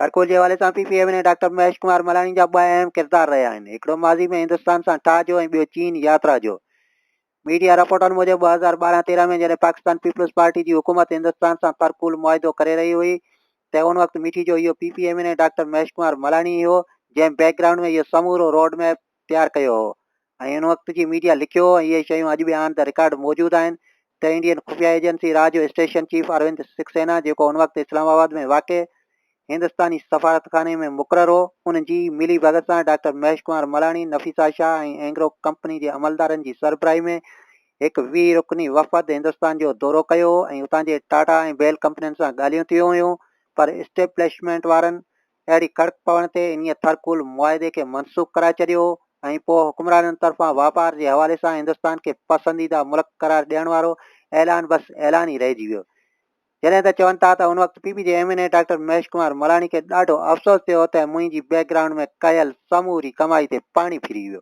ٿرڪول जे हवाले सां PPP MNA ڈاڪٽر Mahesh Kumar Malani जा 2 अहम किरदार रहिया आहिनि। हिकिड़ो माज़ी में हिंदुस्तान सां ठाह जो ऐं ॿियो चीन यात्रा जो। मीडिया रपोर्टनि मूजिबि 2012-13 में जॾहिं पाकिस्तान पीपल्स पार्टी जी हुकूमत हिंदुस्तान सां थरकूल मुआहिदो करे रही हुई त उन वक़्तु मिठी जो इहो PPP MNA ڈاڪٽر महेश कुमार मलानी हो जंहिं बैकग्राउंड में इहो समूरो रोड मैप तयारु कयो हो। ऐं उन वक़्त जी मीडिया लिखियो ऐं इहे शयूं अॼु बि आन द रिकॉर्ड मौजूदु आहिनि त इंडियन खुफ़िया एजेंसी राजो स्टेशन चीफ अरविंद सक्सेना जेको उन वक़्तु इस्लामाबाद में वाक़ हिंदुस्तानी सफ़ारतखाने में मुक़ररु हो, उन जी मिली भगत सां ڈاڪٽر महेश कुमार मलानी नफ़ीसा शाह ऐं एंग्रो कंपनी जे अमलदारनि जी सरबराही में हिकु 20 रुकनी वफ़द हिंदुस्तान जो दौरो कयो ऐं उतां जे टाटा ऐं बेल कंपनियुनि सां ॻाल्हियूं थियूं हुयूं, पर इस्टेब्लिशमेंट वारनि अहिड़ी कड़क पवण ते इन थरकूल मुआहिदे खे मनसूख़ कराए छॾियो ऐं पोइ हुकुमराननि तरफ़ां वापार जे हवाले सां हिंदुस्तान खे पसंदीदा मुल्क करार ॾियण वारो ऐलान बसि ऐलान ई रहिजी वियो। जॾहिं त चवनि था त उन वक़्तु PPP MNA ڈاڪٽر महेश कुमार मलानी खे ॾाढो अफ़सोस थियो त मुंहिंजी बैकग्राउंड में कयल समूरी कमाई ते पाणी फिरी वियो।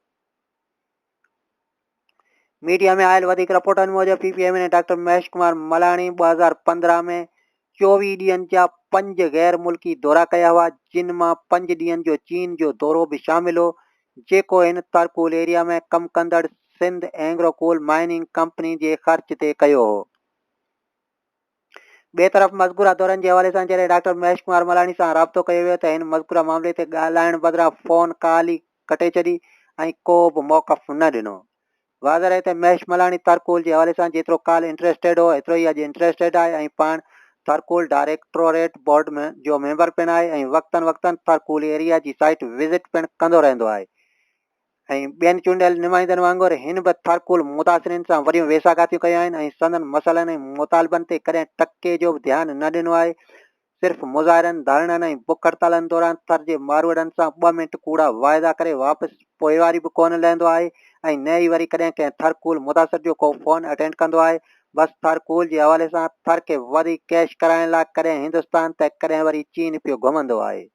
मीडिया में आयल वधीक रिपोर्टनि मूजिबि PPP MNA ڈاڪٽر महेश कुमार मलानी 2015 में 24 ॾींहंनि जा 5 गैर मुल्की दौरा कया हुआ, जिन मां 5 ॾींहंनि जो चीन जो दौरो बि शामिल हो जेको हिन थरकूल एरिया में कमु कंदड़ Sindh Engro coal mining company जे ख़र्च ते कयो हो। ॿिए तरफ़ मज़कूरा दौरनि जे हवाले सां जॾहिं ڈاڪٽر महेश कुमार मलानी सां राब्तो कयो वियो त हिन मज़कूरा मामले ते ॻाल्हाइण बदिरां फ़ोन कॉल ई कटे छॾी ऐं को बि मौक़फ़ न ॾिनो। वाज़ह आहे त महेश मलानी थरकूल जे हवाले सां जेतिरो कॉल इंट्रस्टेड हो एतिरो ई अॼु इंट्रस्टेड आहे ऐं पाण थरकूल डायरेक्टोरेट बोर्ड में जो मेंबर पिणु आहे ऐं वक़्तनि वक़्तनि थरकूल एरिया जी साइट विज़िट पिणु कंदो रहंदो आहे। ऐं ॿियनि चूंडियल नुमाइंदनि वांगुरु हिन बि थरकूल मुतासिरीन सां वॾियूं वेसागातियूं कयूं आहिनि ऐं संदन मसइलनि ऐं मुतालबनि ते कॾहिं टके जो बि ध्यानु न ॾिनो आहे। सिर्फ़ु मुज़ाहिरनि धरणनि ऐं बुख हड़तालनि दौरान थर जे मारवड़नि सां 2 मिंट कूड़ा वाइदा करे वापसि पोइवारी बि कोन लहंदो आहे ऐं न ई वरी कॾहिं कंहिं थरकूल मुतासिर जो को फ़ोन अटेंड कंदो आहे। बसि थरकूल जे हवाले सां थर खे वरी कैश कराइण लाइ कॾहिं हिंदुस्तान त कॾहिं वरी चीन पियो घुमंदो आहे।